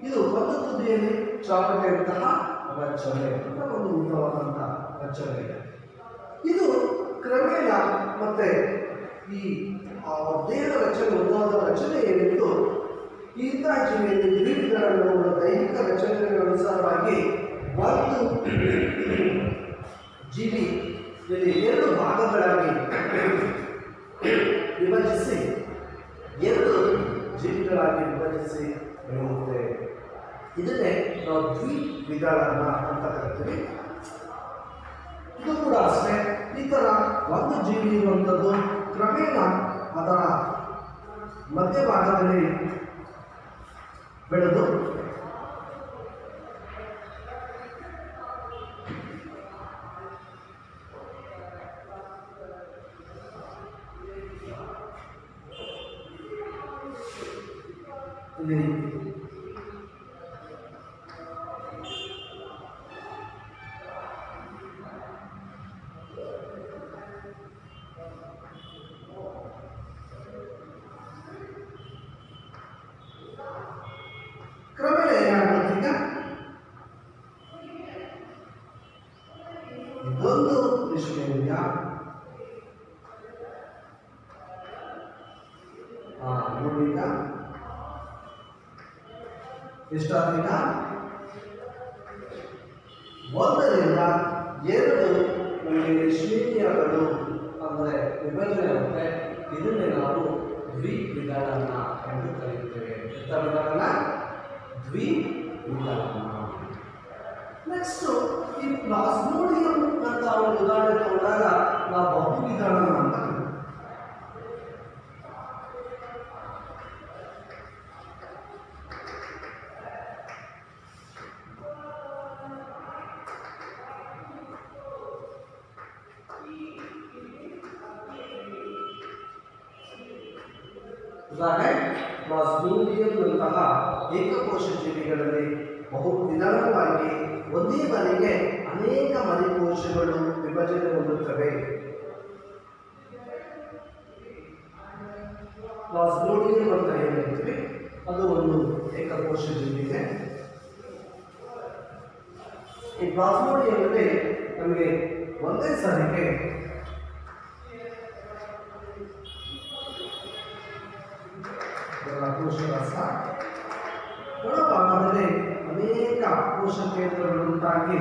ಇದು ಒಂದು ತುದಿಯಲ್ಲಿ ಚಾವಟಿಯಂತಹ ರಚನೆ ಅಂತ ಒಂದು ಉದ್ದವಾದಂತಹ ರಚನೆ ಇದೆ. ಇದು ಕ್ರಮೇಣ ಮತ್ತೆ ಈ ದೇಹದ ರಚನೆ ಉದ್ದವಾದ ರಚನೆ ಏನಿತ್ತು, ಇಂತಹ ಜೀವಿಯಲ್ಲಿ ದ್ವಿವಿದಳಗಳ ದೈಹಿಕ ರಚನೆಗಳ ಅನುಸಾರವಾಗಿ ಒಂದು ಜೀವಿ ಇಲ್ಲಿ 2 ಭಾಗಗಳಾಗಿ ವಿಭಜಿಸಿ 2 ಜೀವಿಗಳಾಗಿ ವಿಭಜಿಸಿ ಬೆಳೆಯುತ್ತೆ. ಇದನ್ನೇ ನಾವು ದ್ವಿವಿದಳನ ಅಂತ ಕರಿತೀವಿ. ಇದು ಕೂಡ ಅಷ್ಟೇ. ಈ ಥರ ಒಂದು ಜೀವಿ ಇರುವಂಥದ್ದು ಕ್ರಮೇಣ ಅದರ ಮಧ್ಯಭಾಗದಲ್ಲಿ ಬೆಳೆದು ಇಲ್ಲಿ ಕ್ರಮೇಣ ಏನಾಗುತ್ತೆ, ಇದೊಂದು ವಿಶ್ವೇನಿಯಾ, ನೋಡೀಗ ಎಷ್ಟಾದೀಗ 1ರಿಂದ 2 ನಮಗೆ ವಿಶ್ವೇನಿಯಾಗಳು ಅಂದರೆ ವಿಭಜನೆ ಆಗುತ್ತೆ. ಇದನ್ನೇ ನಾವು ದ್ವಿವಿದಳನ ಎಂದು ಕರೆಯುತ್ತೇವೆ. ವಿಧಾನ ದ್ವಿವಿದಳನ. ನೆಕ್ಸ್ಟ್ ಈ ಪ್ಲಾಸ್ಮೋಡಿಯಂ ಅಂತ ಒಂದು ಉದಾಹರಣೆ ತಗೊಂಡಾಗ ನಾವು ಬಹುವಿದಳನ ಅಂತ ಉದಾಹರಣೆ ಪ್ಲಾಸ್ಮೋಡಿಯಂನಂತಹ ಏಕಕೋಶ ಜೀವಿಗಳಲ್ಲಿ ಬಹು ನಿಧಾನವಾಗಿ ಒಂದೇ ಬಾರಿಗೆ ಅನೇಕ ಮರಿಕೋಶಗಳು ವಿಭಜನೆ ಹೊಂದುತ್ತವೆ. ಪ್ಲಾಸ್ಮೋಡಿಯಂ ಅಂತ ಏನು ಹೇಳ್ತೀವಿ ಅದು ಒಂದು ಏಕಕೋಶ ಜೀವಿಗೆ. ಈ ಪ್ಲಾಸ್ಮೋಡಿಯಂನಲ್ಲಿ ನಮಗೆ ಒಂದೇ ಸಾರಿಗೆ ಕೋಶರಸ ಒಳಭಾಗದಲ್ಲಿ ಅನೇಕ ಕೋಶ ಕೇಂದ್ರಗಳುಂಟಾಗಿ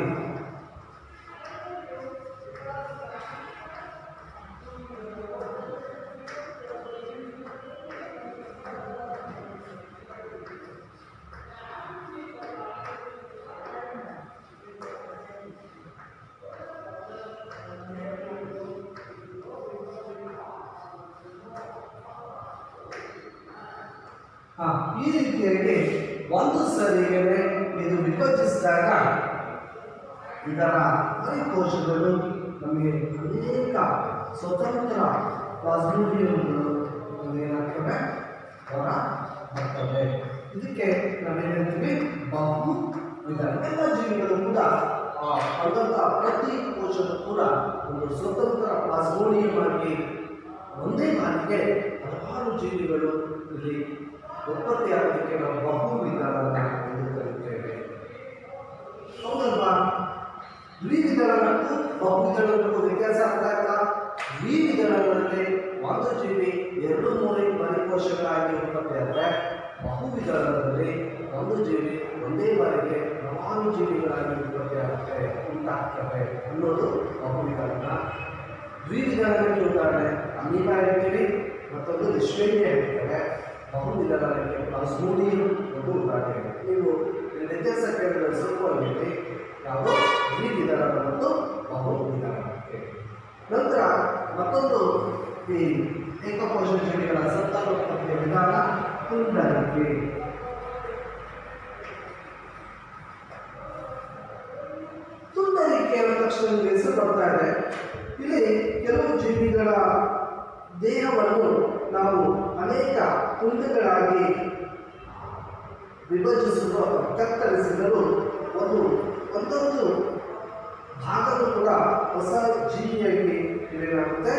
ಈ ರೀತಿಯಾಗಿ ಒಂದು ಸರಿಗೆ ಇದು ವಿಭಜಿಸಿದಾಗ ಇದರ ಮರಿಕೋಶಗಳು ನಮಗೆ ಅನೇಕ ಸ್ವತಂತ್ರ ಪ್ಲಾಸ್ಮೋಡಿಯಂಗಳು ಏನಾಗ್ತವೆ ಹೊರ ಬರ್ತವೆ. ಇದಕ್ಕೆ ನಾವೇನು ಹೇಳ್ತೀವಿ ಬಹು ವಿಧ. ಎಲ್ಲ ಜೀವಿಗಳು ಕೂಡ ಅಲ್ಲಂತ ಪ್ರತಿ ಕೋಶದ ಕೂಡ ಒಂದು ಸ್ವತಂತ್ರ ಪ್ಲಾಸ್ಮೋಡಿಯಂ ಆಗಿ ಒಂದೇ ಬಾರಿಗೆ ಹಲವಾರು ಜೀವಿಗಳು ಇಲ್ಲಿ ಉತ್ಪತ್ತಿಯಾಗೋದಕ್ಕೆ ನಾವು ಬಹು ವಿಧಾನ ಎಂದು ಕರೆಯುತ್ತೇವೆ. ಹೌದಲ್ವಾ? ದ್ವಿವಿಧಳಕ್ಕೂ ಬಹುವಿಧಳಕ್ಕೂ ವ್ಯತ್ಯಾಸ ಆದಾಗ ದ್ವಿವಿಧಳಗಳಲ್ಲಿ ಒಂದು ಜೀವಿ 2-3 ಮರಿಕೋಶಗಳಾಗಿ ಉತ್ಪತ್ತಿಯಾದರೆ ಬಹುವಿಧಳದಲ್ಲಿ ಒಂದು ಜೀವಿ ಒಂದೇ ಬಾರಿಗೆ ಹಲವಾರು ಜೀವಿಗಳಾಗಿ ಉಂಟಾಗ್ತವೆ ಅನ್ನೋದು ಬಹುವಿಧಾನ. ದ್ವಿವಿಧಳಕ್ಕೆ ಉದಾಹರಣೆ ಅಮೀಬಾ ಹೇಳ್ತೀವಿ, ಮತ್ತೊಂದು ಲಿಶ್ವೇರಿಯಾ ಹೇಳ್ತೇವೆ. ಬಹುವಿಧಳಕ್ಕೆ ಪ್ಲಾಸ್ಮೋಡಿಯಂ ಒಂದು ಉದಾಹರಣೆ. ನೀವು ವ್ಯತ್ಯಾಸ ಕೇಳಿದ್ರೆ ಸ್ವಲ್ಪ ಹೋಗಿ ನಾವು ದ್ವಿವಿಧಳ ಮತ್ತು ಬಹುವಿಧಳಕ್ಕೆ. ನಂತರ ಮತ್ತೊಂದು ಈ ಏಕಕೋಶ ಜೀವಿಗಳ ಸಂತಾನೋತ್ಪತ್ತಿಯ ವಿಧಾನ ತುಂಡರಿಕೆ. ತುಂಡರಿಕೆ ಅನ್ನೋ ತಕ್ಷಣ ಹೆಸರು ಬರ್ತಾ ಇದೆ. ಇಲ್ಲಿ ಕೆಲವು ಜೀವಿಗಳ ದೇಹವನ್ನು ನಾವು ಅನೇಕ ತುಂಡುಗಳಾಗಿ ವಿಭಜಿಸಲು ಕತ್ತರಿಸಿದರೂ ಒಂದೊಂದು ಭಾಗವು ಕೂಡ ಹೊಸ ಜೀವಿಯಾಗಿ ಏನಾಗುತ್ತೆ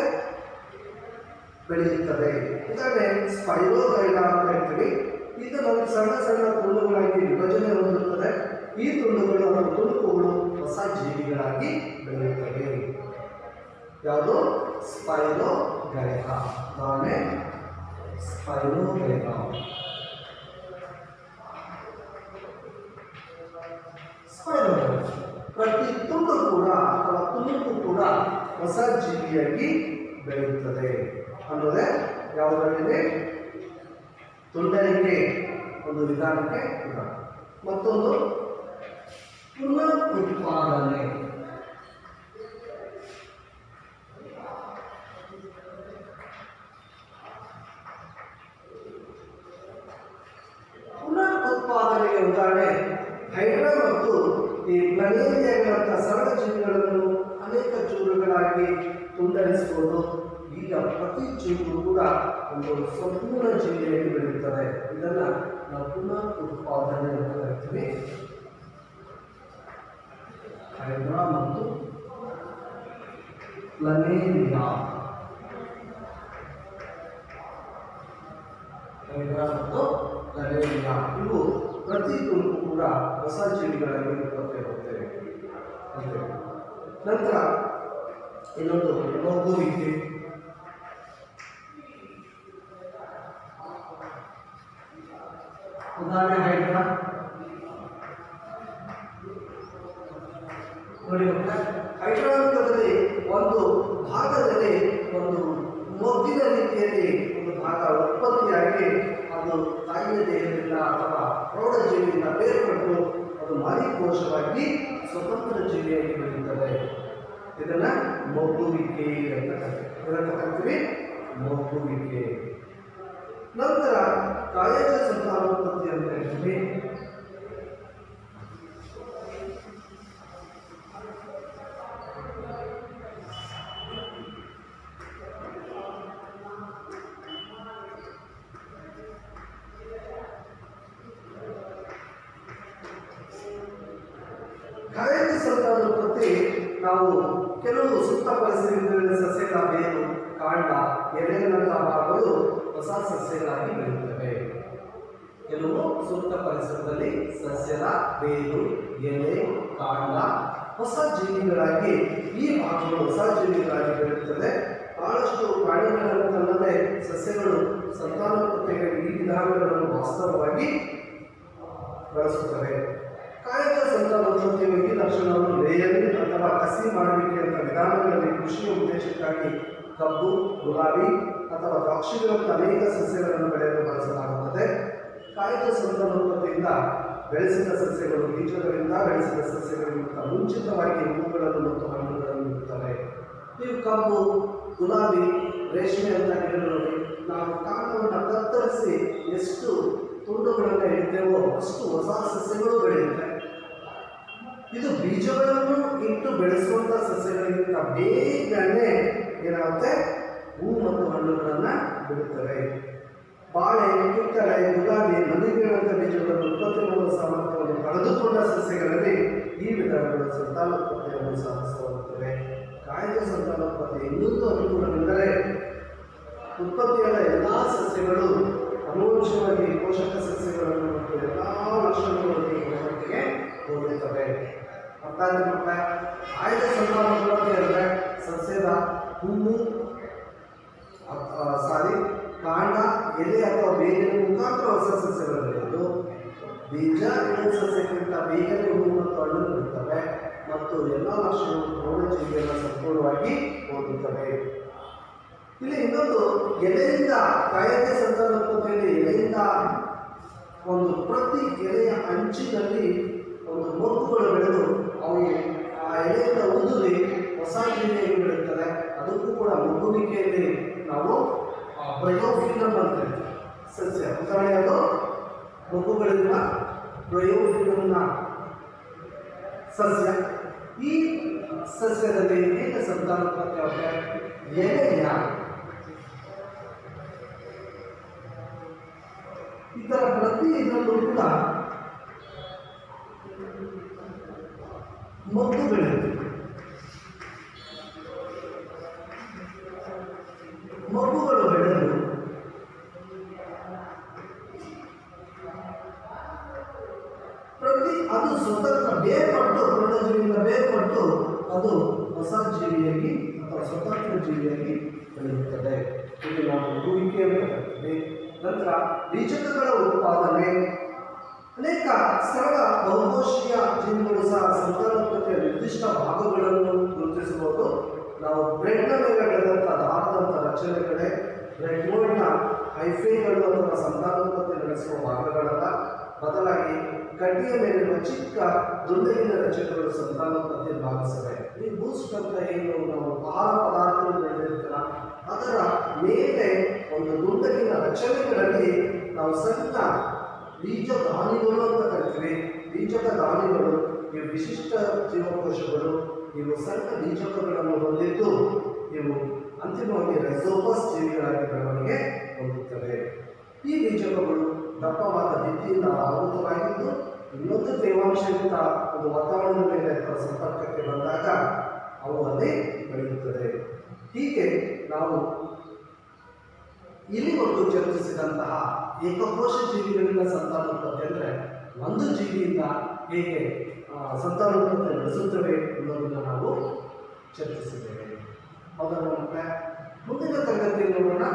ಬೆಳೆಯುತ್ತದೆ. ಉದಾಹರಣೆ ಸ್ಪೈರೋಗೈಲಾ ಅಂತ ಹೇಳ್ತೀವಿ. ಇದು ನಮಗೆ ಸಣ್ಣ ಸಣ್ಣ ತುಂಡುಗಳಾಗಿ ವಿಭಜನೆ ಹೊಂದುತ್ತದೆ. ಈ ತುಂಡುಗಳು ಮತ್ತು ತುಣುಕುಗಳು ಹೊಸ ಜೀವಿಗಳಾಗಿ ಬೆಳೆಯುತ್ತವೆ. ಯಾವುದು? ಸ್ಪೈರೋಗೈಲಾ. ನಾನೇ ಸ್ಪೈರೋಗೈಲಾ. ಸ್ಪೈರೋಗೈಲಾ ಪ್ರತಿ ತುಂಡು ಕೂಡ ಅಥವಾ ತುಣುಕು ಕೂಡ ಹೊಸ ಜೀವಿಯಾಗಿ ಬೆಳೆಯುತ್ತದೆ ಅನ್ನೋದೇ ಯಾವುದರಲ್ಲಿ ತುಂಡರಿಕೆ ಒಂದು ವಿಧಾನಕ್ಕೆ ಉದಾಹರಣೆ. ಮತ್ತೊಂದು ಪುನಃ ಉತ್ಪಾದನೆ. ಪುನಃ ಉತ್ಪಾದನೆಗೆ ಉದಾಹರಣೆ ಹೈಡ್ರಾ ಮತ್ತು ಈ ಪ್ಲನೇರಿಯಾಗಳಂತಹ ಸರಳ ಜೀವಿಗಳನ್ನು ಅನೇಕ ಚೂರುಗಳಾಗಿ ತುಂಡರಿಸಬಹುದು. ಈಗ ಪ್ರತಿ ಚೂರು ಕೂಡ ಒಂದು ಸಂಪೂರ್ಣ ಜೀವಿಯಾಗಿ ಬೆಳೆಯುತ್ತದೆ. ಇದನ್ನ ನಾವು ಪುನಃ ಉತ್ಪಾದನೆ ಅಂತ ಕರಿತೀವಿ. ಹೈಡ್ರಾ ಮತ್ತು ಪ್ಲನೇರಿಯಾ. ಹೈಡ್ರಾ ಮತ್ತು ಪ್ಲನೇರಿಯಾ ಇವು ಪ್ರತಿ ತುಣುಕು ಕೂಡ ಹೊಸ ಜೀವಿಗಳಾಗಿ ಉತ್ಪತ್ತಿಯಾಗುತ್ತವೆ. ನಂತರ ಇನ್ನೊಂದು ಮಗುವಿಕೆ. ಉದಾಹರಣೆ ಹೈಡ್ರಾ ನೋಡಿ. ಹೈಡ್ರಾದಲ್ಲಿ ಒಂದು ಭಾಗದಲ್ಲಿ ಒಂದು ಮೊಗ್ಗಿನ ರೀತಿಯಲ್ಲಿ ಒಂದು ಭಾಗ ಉತ್ಪತ್ತಿಯಾಗಿ ಅದು ತಾಯಿಯ ದೇಹದಿಂದ ಅಥವಾ ಪ್ರೌಢಜೀವಿಯಿಂದ ಬೇರ್ಪಟ್ಟು ಅದು ಮರಿಕೋಶವಾಗಿ ಸ್ವತಂತ್ರ ಜೀವಿಯಾಗಿ ಬೆಳೆಯುತ್ತದೆ. ಇದನ್ನ ಮೊಗ್ಗುವಿಕೆ ಅಂತ ಕರಿತೀವಿ. ಮೊಗ್ಗುವಿಕೆ. ನಂತರ ಕಾಯಜ ಸಂತಾನೋತ್ಪತ್ತಿ ಅಂತ ಹೇಳ್ತೀವಿ. ಸಂತಾನೋತ್ಪತ್ತಿ ನಾವು ಕೆಲವು ಸೂಕ್ತ ಪರಿಸ್ಥಿತಿಗಳಲ್ಲಿ ಸಸ್ಯಗಳ ಬೇರು, ಕಾಂಡ, ಎಲೆಗಳಂತಹ ಭಾಗಗಳು ಹೊಸ ಸಸ್ಯಗಳಾಗಿ ಬೆಳೆಯುತ್ತವೆ. ಕೆಲವು ಸೂಕ್ತ ಪರಿಸರದಲ್ಲಿ ಸಸ್ಯದ ಬೇರು, ಎಲೆ, ಕಾಂಡ ಹೊಸ ಜೀವಿಗಳಾಗಿ ಈ ಭಾಗಗಳು ಹೊಸ ಜೀವಿಗಳಾಗಿ ಬೆಳೆಯುತ್ತದೆ. ಬಹಳಷ್ಟು ಪ್ರಾಣಿಗಳಂತಲ್ಲದೆ ಸಸ್ಯಗಳು ಸಂತಾನೋತ್ಪತ್ತಿಗೆ ಈ ವಿಧಾನಗಳನ್ನು ವಾಸ್ತವವಾಗಿ ಬಳಸುತ್ತವೆ. ಕಾಯಕ ಸಂತಾನೋತ್ಪತ್ತಿಯ ಈ ಲಕ್ಷಣವನ್ನು ಲೇಯರಿಂಗ್ ಅಥವಾ ಕಸಿ ಮಾಡುವಿಕೆಯಂಥ ವಿಧಾನಗಳಲ್ಲಿ ಕೃಷಿಯ ಉದ್ದೇಶಕ್ಕಾಗಿ ಕಬ್ಬು, ಗುಲಾಬಿ ಅಥವಾ ದ್ರಾಕ್ಷಿಗಳಂಥ ಅನೇಕ ಸಸ್ಯಗಳನ್ನು ಬೆಳೆಯಲು ಬಳಸಲಾಗುತ್ತದೆ. ಕಾಯಕ ಸಂತಾನೋತ್ಪತ್ತಿಯಿಂದ ಬೆಳೆಸಿದ ಸಸ್ಯಗಳು ಬೀಜಗಳಿಂದ ಬೆಳೆಸಿದ ಸಸ್ಯಗಳಿಗಿಂತ ಮುಂಚಿತವಾಗಿ ಹೂವುಗಳನ್ನು ಮತ್ತು ಹಣ್ಣುಗಳನ್ನು ನೀಡುತ್ತವೆ. ನೀವು ಕಬ್ಬು, ಗುಲಾಬಿ, ರೇಷ್ಮೆ ಅಂತ ಗಿಡಗಳಲ್ಲಿ ನಾವು ಕಾಂಡವನ್ನು ಕತ್ತರಿಸಿ ಎಷ್ಟು ತುಂಡುಗಳನ್ನು ಇಡ್ತೇವೋ ಅಷ್ಟು ಹೊಸ ಸಸ್ಯಗಳು ಬೆಳೆಯುತ್ತೆ. ಇದು ಬೀಜಗಳನ್ನು ಇಟ್ಟು ಬೆಳೆಸುವಂಥ ಸಸ್ಯಗಳಿಗಿಂತ ಬೇಗನೆ ಏನಾಗುತ್ತೆ, ಹೂ ಮತ್ತು ಹಣ್ಣುಗಳನ್ನು ಬಿಡುತ್ತವೆ. ಬಾಳೆ, ಕಿತ್ತಳೆ, ಗುಲಾಬಿ, ಮಲ್ಲಿಗೆಗಳಂಥ ಬೀಜಗಳನ್ನು ಉತ್ಪತ್ತಿ ಮಾಡುವ ಸಾಮರ್ಥ್ಯವನ್ನು ಕಳೆದುಕೊಂಡ ಸಸ್ಯಗಳಲ್ಲಿ ಈ ವಿಧಾನಗಳು ಸಂತಾನೋತ್ಪತ್ತಿಯನ್ನು ಸಾಧಿಸುತ್ತವೆ. ಕಾಯಕ ಸಂತಾನೋತ್ಪತ್ತಿ ಇನ್ನೊಂದು ಅನುಕೂಲವೆಂದರೆ ಉತ್ಪತ್ತಿಯಾದ ಎಲ್ಲ ಸಸ್ಯಗಳು ಅನುವಂಶವಾಗಿ ಪೋಷಕ ಸಸ್ಯಗಳನ್ನು ಮತ್ತು ಎಲ್ಲ ಲಕ್ಷಣಗಳೊಂದಿಗೆ ಒಟ್ಟಿಗೆ ಹೋಗುತ್ತವೆ. ಅರ್ಥಾತ್ ಕಾಯಕ ಸಂತಾನೋತ್ಪತ್ತಿ ಅಂದರೆ ಸಸ್ಯದ ಹೂವು ಕಾಂಡ, ಎಲೆ ಅಥವಾ ಬೇರಿನ ಮುಖಾಂತರ ಹೊಸ ಸಸ್ಯಗಳು ಬೆಳೆಯುವುದು. ಬೀಜ ಇಡೋ ಸಸ್ಯಕ್ಕಿಂತ ಬೇಗನೆ ಹೂವು ಮತ್ತು ಹಣ್ಣು ಬಿಡುತ್ತವೆ ಮತ್ತು ಎಲ್ಲ ಲಕ್ಷಣಗಳು ಪ್ರೌಢಜೀವಿಯನ್ನು ಸಂಪೂರ್ಣವಾಗಿ ಹೋಗುತ್ತವೆ. ಇಲ್ಲಿ ಇನ್ನೊಂದು ಎಲೆಯಿಂದ ಕಾಯಕ ಸಂತಾನೋತ್ಪತ್ತಿಯಲ್ಲಿ ಎಲೆಯಿಂದ ಒಂದು ಪ್ರತಿ ಎಲೆಯ ಅಂಚಿನಲ್ಲಿ ಒಂದು ಮೊಗ್ಗುಗಳು ಬೆಳೆದು ಅವು ಆ ಎಲೆಯಿಂದ ಉದುರಿ ಹೊಸ ಜೀವಿಯಾಗಿ ಬೆಳೆಯುತ್ತದೆ. ಅದಕ್ಕೂ ಕೂಡ ಮೊಗ್ಗುವಿಕೆಯಲ್ಲಿ ನಾವು ಬ್ರಯೋಫಿಲಮ್ ಅಂತ ಸಸ್ಯ ಉದಾಹರಣೆಯದು ಮೊಗ್ಗುಗಳಿಂದ ಬ್ರಯೋಫಿಲಮ್ನ ಸಸ್ಯ. ಈ ಸಸ್ಯದಲ್ಲಿ ಹೇಗೆ ಸಂತಾನೋತ್ಪತ್ತಿ ಆಗುತ್ತೆ? ಎಲೆಯ ಇದರ ಪ್ರತಿ ಇದರಲ್ಲೂ ಕೂಡ ಮೊಗ್ಗು ಬೆಳೆಯುತ್ತೆ. ಮೊಗ್ಗುಗಳು ಬೆಳೆದು ಅದು ಸ್ವತಂತ್ರ ಬೇರ್ಪಟ್ಟು ಪ್ರೌಢಜೀವಿಯಿಂದ ಬೇರ್ಪಟ್ಟು ಅದು ಹೊಸ ಜೀವಿಯಾಗಿ ಅಥವಾ ಸ್ವತಂತ್ರ ಜೀವಿಯಾಗಿ ಬೆಳೆಯುತ್ತದೆ. ಇದು ನಾವು ಹೂವಿಕೆ ಅಂತ ಕರಿತೀವಿ. ನಂತರ ಬೀಜಕಗಳ ಉತ್ಪಾದನೆ. ಅನೇಕ ಸರಳ ಬಹುಕೋಶೀಯ ಜೀವಿಗಳು ಸಹ ಸಂತಾನೋತ್ಪತ್ತಿಯ ನಿರ್ದಿಷ್ಟ ಭಾಗಗಳನ್ನು ಗುರುತಿಸಬಹುದು. ನಾವು ಬ್ರೆಡ್ನ ಮೇಲೆ ಬೆಳೆದಂಥ ದಾರದಂಥ ರಚನೆಗಳೇ ಬ್ರೆಡ್ಮೋಡ್ನ ಹೈಫೇಗಳು ಅಥವಾ ಸಂತಾನೋತ್ಪತ್ತಿ ನಡೆಸುವ ಭಾಗಗಳಲ್ಲ. ಬದಲಾಗಿ ಕಡ್ಡಿಯ ಮೇಲಿರುವ ಚಿಕ್ಕ ದುಂಡಗಿನ ರಚನೆಗಳು ಸಂತಾನೋತ್ಪತ್ತಿ ಭಾಗಿಸಿವೆ. ಈ ಬೂಸ್ಟ್ ಅಂತ ಏನು ನಾವು ಆಹಾರ ಪದಾರ್ಥಗಳು ಬೆಳೆದಿರ್ತೀರ ಅದರ ಮೇಲೆ ಒಂದು ದುಂಡಗಿನ ರಚನೆಗಳಲ್ಲಿ ನಾವು ಸಣ್ಣ ಬೀಜಧಾನಿಗಳು ಅಂತ ಕರಿತೀವಿ. ಬೀಜಕ ಧಾನಿಗಳು ಇವು ವಿಶಿಷ್ಟ ಜೀವಕೋಶಗಳು. ಇವು ಸಣ್ಣ ಬೀಜಕಗಳನ್ನು ಹೊಂದಿದ್ದು ಇವು ಅಂತಿಮವಾಗಿ ರೈಸೋಪಸ್ ಜೀವಿಗಳಾಗಿ ಬೆಳವಣಿಗೆ ಹೊಂದುತ್ತವೆ. ಈ ಬೀಜಕಗಳು ದಪ್ಪವಾದ ಭಿತ್ತಿಯಿಂದ ಆವೃತವಾಗಿದ್ದು ಇನ್ನೊಂದು ತೇವಾಂಶಯುಕ್ತ ಒಂದು ವಾತಾವರಣದ ಮೇಲೆ ಸಂಪರ್ಕಕ್ಕೆ ಬಂದಾಗ ಅವು ಅಲ್ಲಿ ಬೆಳೆಯುತ್ತದೆ. ಹೀಗೆ ನಾವು ಇಲ್ಲಿವರೆಗೂ ಚರ್ಚಿಸಿದಂತಹ ಏಕಕೋಶ ಜೀವಿಗಳಿಂದ ಸಂತಾನೋತ್ಪತ್ತಿ ಅಂದರೆ ಒಂದು ಜೀವಿಯಿಂದ ಹೇಗೆ ಸಂತಾನೋತ್ಪತ್ತಿ ನಡೆಸುತ್ತವೆ ಅನ್ನೋದನ್ನು ನಾವು ಚರ್ಚಿಸಿದ್ದೇವೆ. ಹೌದಾ? ಮುಂದಿನ ತರಗತಿಯಲ್ಲಿ ನೋಡೋಣ.